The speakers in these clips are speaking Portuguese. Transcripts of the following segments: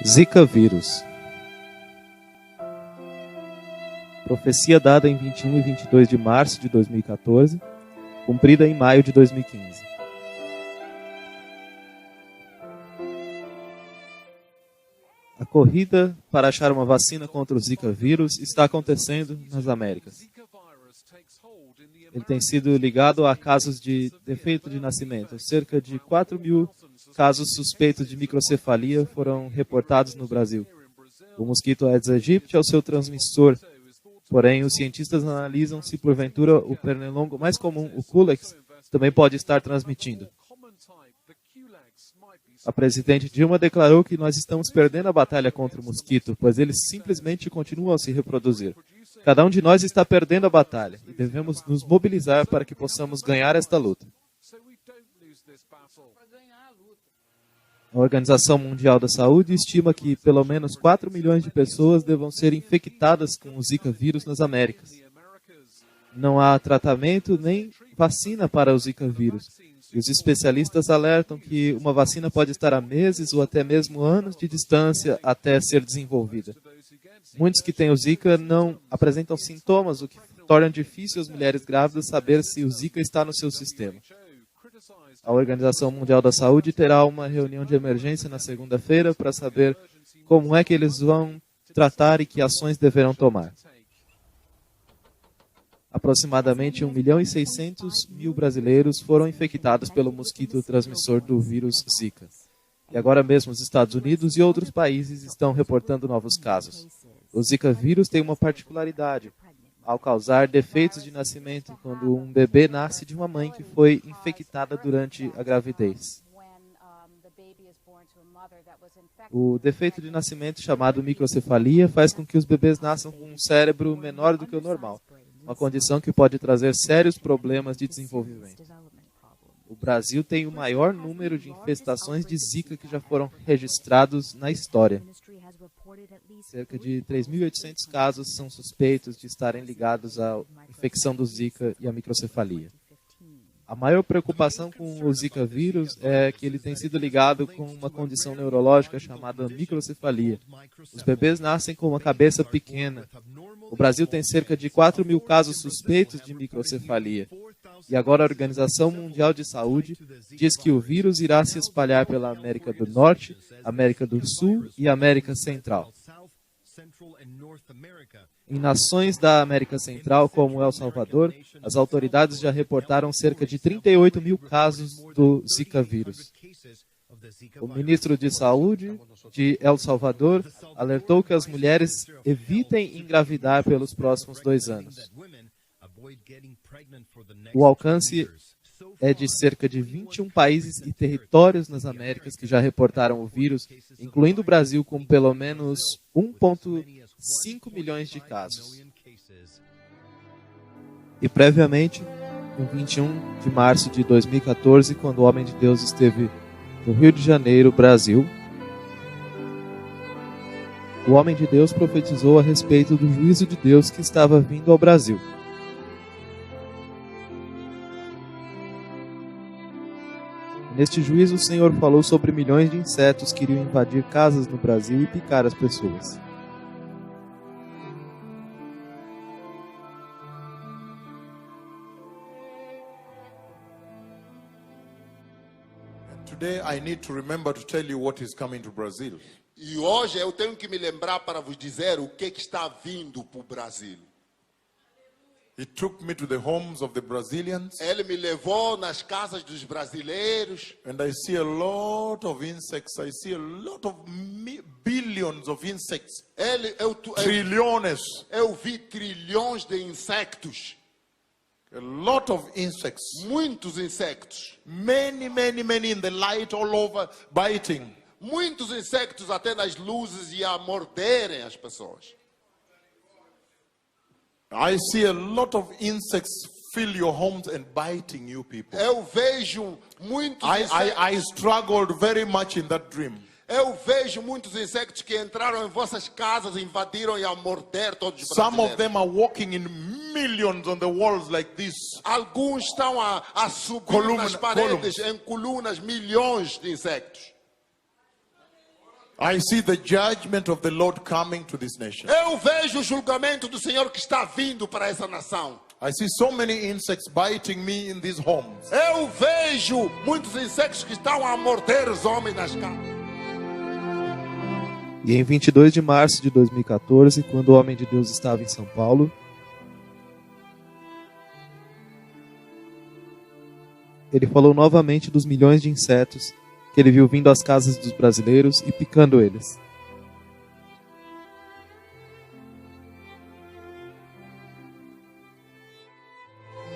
Zika vírus. Profecia dada em 21 e 22 de março de 2014, cumprida em maio de 2015. A corrida para achar uma vacina contra o Zika vírus está acontecendo nas Américas. Ele tem sido ligado a casos de defeito de nascimento. Cerca de 4.000 casos suspeitos de microcefalia foram reportados no Brasil. O mosquito Aedes aegypti é o seu transmissor. Porém, os cientistas analisam se porventura o pernilongo mais comum, o Culex, também pode estar transmitindo. A presidente Dilma declarou que nós estamos perdendo a batalha contra o mosquito, pois eles simplesmente continuam a se reproduzir. Cada um de nós está perdendo a batalha e devemos nos mobilizar para que possamos ganhar esta luta. A Organização Mundial da Saúde estima que pelo menos 4 milhões de pessoas devam ser infectadas com o Zika vírus nas Américas. Não há tratamento nem vacina para o Zika vírus. E os especialistas alertam que uma vacina pode estar a meses ou até mesmo anos de distância até ser desenvolvida. Muitos que têm o Zika não apresentam sintomas, o que torna difícil as mulheres grávidas saber se o Zika está no seu sistema. A Organização Mundial da Saúde terá uma reunião de emergência na segunda-feira para saber como é que eles vão tratar e que ações deverão tomar. Aproximadamente 1.600.000 brasileiros foram infectados pelo mosquito transmissor do vírus Zika. E agora mesmo os Estados Unidos e outros países estão reportando novos casos. O Zika vírus tem uma particularidade. Ao causar defeitos de nascimento quando um bebê nasce de uma mãe que foi infectada durante a gravidez. O defeito de nascimento chamado microcefalia faz com que os bebês nasçam com um cérebro menor do que o normal, uma condição que pode trazer sérios problemas de desenvolvimento. O Brasil tem o maior número de infestações de Zika que já foram registrados na história. Cerca de 3.800 casos são suspeitos de estarem ligados à infecção do Zika e à microcefalia. A maior preocupação com o Zika vírus é que ele tem sido ligado com uma condição neurológica chamada microcefalia. Os bebês nascem com uma cabeça pequena. O Brasil tem cerca de 4.000 casos suspeitos de microcefalia. E agora a Organização Mundial de Saúde diz que o vírus irá se espalhar pela América do Norte, América do Sul e América Central. Em nações da América Central, como El Salvador, as autoridades já reportaram cerca de 38.000 casos do Zika vírus. O ministro de Saúde de El Salvador alertou que as mulheres evitem engravidar pelos próximos 2 anos. O alcance é de cerca de 21 países e territórios nas Américas que já reportaram o vírus, incluindo o Brasil com pelo menos 1,5 milhões de casos. E previamente, em 21 de março de 2014, quando o Homem de Deus esteve no Rio de Janeiro, Brasil, o Homem de Deus profetizou a respeito do juízo de Deus que estava vindo ao Brasil. Neste juízo, o Senhor falou sobre milhões de insetos que iriam invadir casas no Brasil e picar as pessoas. Today I need to remember to tell you what is coming to Brazil. E hoje eu tenho que me lembrar para vos dizer o que está vindo para o Brasil. He took me to the homes of the Brazilians. Ele me levou nas casas dos brasileiros. And I see a lot of insects. I see a lot of billions of insects. Trilhões. Eu vi trilhões de insectos. A lot of insects. Muitos insectos. Many in the light all over, biting. Muitos insectos até nas luzes e a morderem as pessoas. I see a lot of insects fill your homes and biting you people. Eu vejo muitos insectos. I struggled very much in that dream. Eu vejo muitos insectos que entraram em vossas casas, invadiram e a morder todos os brasileiros. Some of them are walking in millions on the walls like this. Alguns estão a subir nas paredes em colunas, milhões de insectos. I see the judgment of the Lord coming to this nation. Eu vejo o julgamento do Senhor que está vindo para essa nação. I see so many insects biting me in these homes. Eu vejo muitos insetos que estão a morder os homens nas casas. E em 22 de março de 2014, quando o homem de Deus estava em São Paulo, ele falou novamente dos milhões de insetos que ele viu vindo às casas dos brasileiros e picando eles.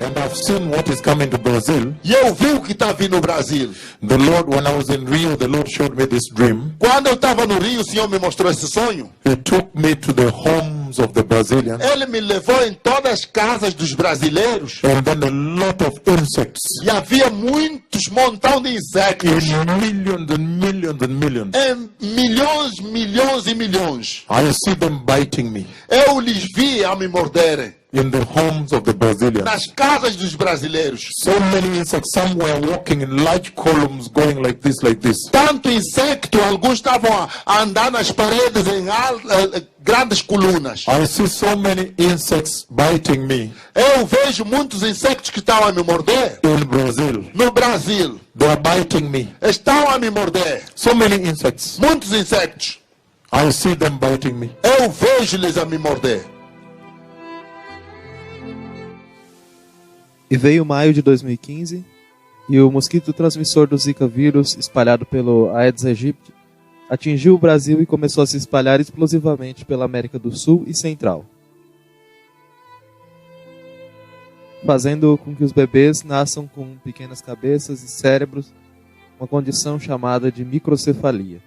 And I've seen what is coming to Brazil. E eu vi o que está vindo no Brasil. The Lord, when I was in Rio, the Lord showed me this dream. Quando eu estava no Rio, o Senhor me mostrou esse sonho. He took me to the homes of the Brazilians. Ele me levou em todas as casas dos brasileiros. And then a lot of insects. E havia muitos montão de insetos. In millions and millions and millions. Em milhões, milhões e milhões. I see them biting me. Eu lhes vi a me morderem. In the homes of the Brazilians. Nas casas dos brasileiros. So many insects. Some were walking in large columns going like this, like this. Tanto insecto, alguns estavam a andar nas paredes em grandes colunas. I see so many insects biting me. Eu vejo muitos insetos que estão a me morder. In Brazil. No Brasil. They are biting me. Estão a me morder. So many insects. Muitos insetos. I see them biting me. Eu vejo-lhes a me morder. E veio maio de 2015, e o mosquito transmissor do Zika vírus, espalhado pelo Aedes aegypti, atingiu o Brasil e começou a se espalhar explosivamente pela América do Sul e Central, fazendo com que os bebês nasçam com pequenas cabeças e cérebros, uma condição chamada de microcefalia.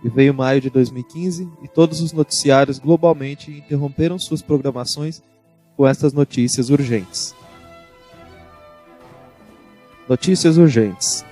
E veio maio de 2015 e todos os noticiários globalmente interromperam suas programações com estas notícias urgentes. Notícias urgentes.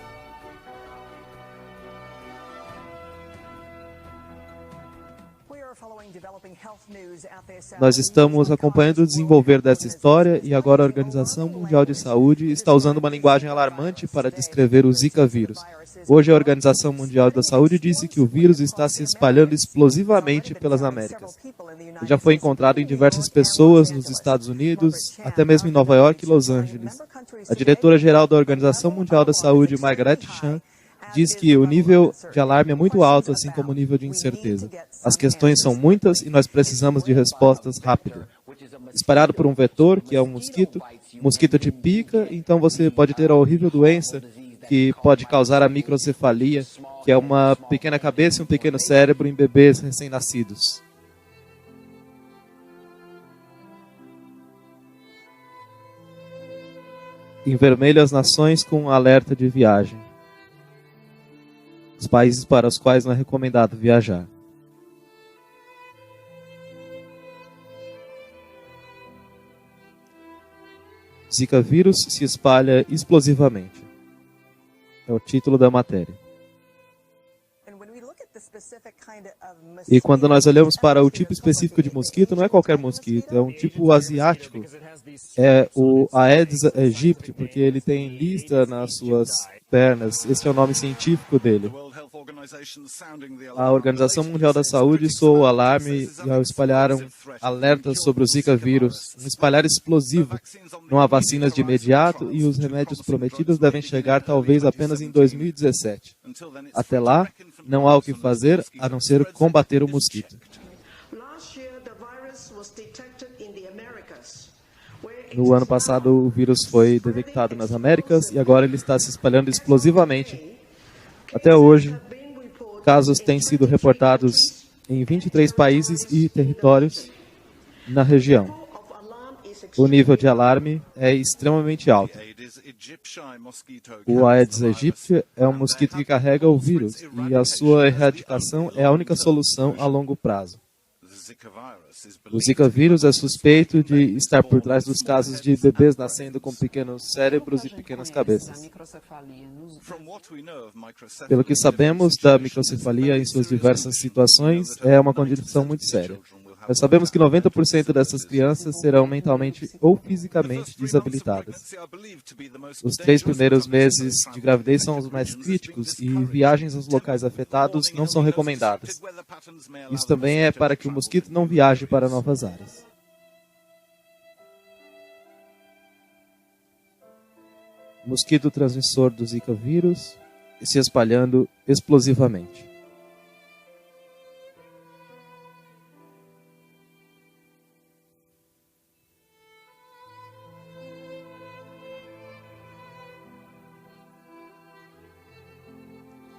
Nós estamos acompanhando o desenvolver dessa história e agora a Organização Mundial de Saúde está usando uma linguagem alarmante para descrever o Zika vírus. Hoje a Organização Mundial da Saúde disse que o vírus está se espalhando explosivamente pelas Américas. Ele já foi encontrado em diversas pessoas nos Estados Unidos, até mesmo em Nova York e Los Angeles. A diretora-geral da Organização Mundial da Saúde, Margaret Chan, diz que o nível de alarme é muito alto, assim como o nível de incerteza. As questões são muitas e nós precisamos de respostas rápidas. Espalhado por um vetor, que é um mosquito, o mosquito te pica, então você pode ter a horrível doença que pode causar a microcefalia, que é uma pequena cabeça e um pequeno cérebro em bebês recém-nascidos. Em vermelho, as nações com alerta de viagem. Os países para os quais não é recomendado viajar. Zika vírus se espalha explosivamente. É o título da matéria. E quando nós olhamos para o tipo específico de mosquito, não é qualquer mosquito, é um tipo asiático. É o Aedes aegypti, porque ele tem lista nas suas pernas. Esse é o nome científico dele. A Organização Mundial da Saúde soou o alarme e espalharam alertas sobre o Zika vírus. Um espalhar explosivo. Não há vacinas de imediato e os remédios prometidos devem chegar talvez apenas em 2017. Até lá, não há o que fazer a não ser combater o mosquito. No ano passado, o vírus foi detectado nas Américas e agora ele está se espalhando explosivamente. Até hoje, casos têm sido reportados em 23 países e territórios na região. O nível de alarme é extremamente alto. O Aedes aegypti é um mosquito que carrega o vírus e a sua erradicação é a única solução a longo prazo. O Zika vírus é suspeito de estar por trás dos casos de bebês nascendo com pequenos cérebros e pequenas cabeças. Pelo que sabemos da microcefalia em suas diversas situações, é uma condição muito séria. Nós sabemos que 90% dessas crianças serão mentalmente ou fisicamente desabilitadas. Os 3 primeiros meses de gravidez são os mais críticos e viagens aos locais afetados não são recomendadas. Isso também é para que o mosquito não viaje para novas áreas. Mosquito transmissor do Zika vírus se espalhando explosivamente.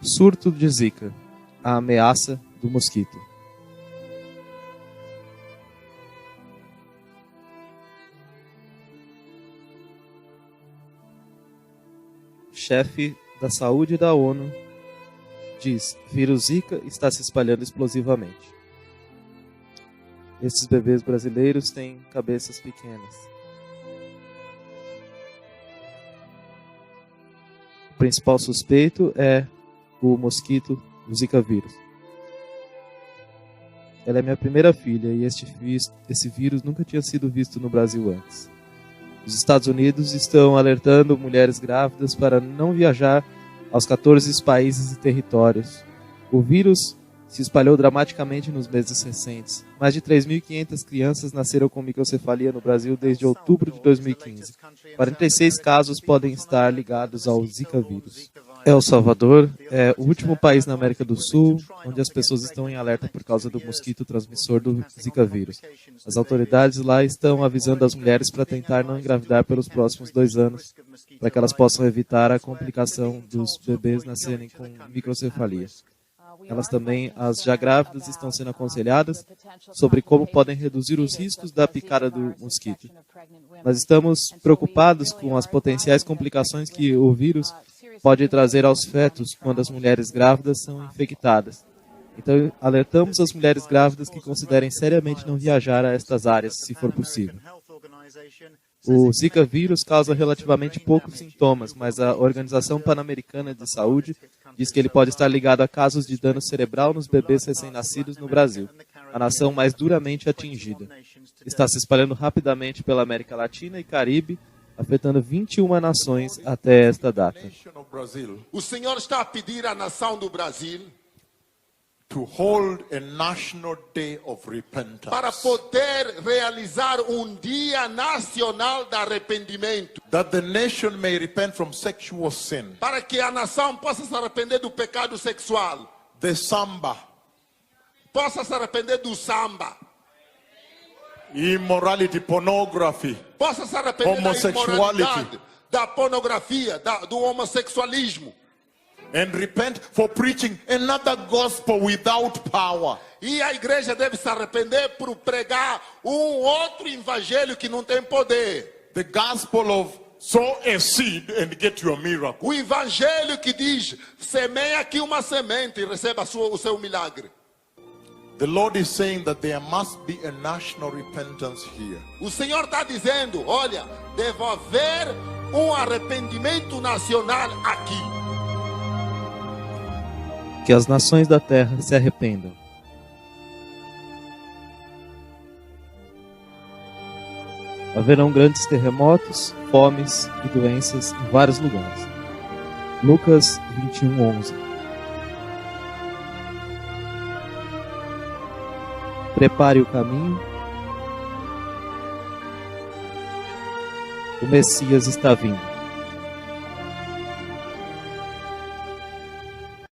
Surto de Zika, a ameaça do mosquito. Chefe da saúde da ONU diz: vírus Zika está se espalhando explosivamente. Estes bebês brasileiros têm cabeças pequenas. O principal suspeito é o mosquito, o Zika vírus. Ela é minha primeira filha e esse vírus nunca tinha sido visto no Brasil antes. Os Estados Unidos estão alertando mulheres grávidas para não viajar aos 14 países e territórios. O vírus se espalhou dramaticamente nos meses recentes. Mais de 3.500 crianças nasceram com microcefalia no Brasil desde outubro de 2015. 46 casos podem estar ligados ao Zika vírus. El Salvador é o último país na América do Sul onde as pessoas estão em alerta por causa do mosquito transmissor do Zika vírus. As autoridades lá estão avisando as mulheres para tentar não engravidar pelos próximos 2 anos, para que elas possam evitar a complicação dos bebês nascerem com microcefalia. Elas também, as já grávidas, estão sendo aconselhadas sobre como podem reduzir os riscos da picada do mosquito. Nós estamos preocupados com as potenciais complicações que o vírus pode trazer aos fetos quando as mulheres grávidas são infectadas. Então, alertamos as mulheres grávidas que considerem seriamente não viajar a estas áreas, se for possível. O Zika vírus causa relativamente poucos sintomas, mas a Organização Pan-Americana de Saúde diz que ele pode estar ligado a casos de dano cerebral nos bebês recém-nascidos no Brasil, a nação mais duramente atingida. Está se espalhando rapidamente pela América Latina e Caribe, afetando 21 nações até esta data. O Senhor está a pedir à nação do Brasil to hold a national day of repentance. para poder realizar dia nacional de arrependimento. That the nation may repent from sexual sin. Para que a nação possa se arrepender do pecado sexual. The samba. Possa se arrepender do samba. Immorality, pornography. Possa se arrepender da imoralidade, da pornografia, do homossexualismo. And repent for preaching another gospel without power. E a igreja deve se arrepender por pregar outro evangelho que não tem poder. The gospel of sow a seed and get your miracle. O evangelho que diz: semeia aqui uma semente e receba o seu milagre. The Lord is saying that there must be a national repentance here. O Senhor está dizendo: olha, deve haver arrependimento nacional aqui. Que as nações da terra se arrependam. Haverão grandes terremotos, fomes e doenças em vários lugares. Lucas 21:11. Prepare o caminho. O Messias está vindo.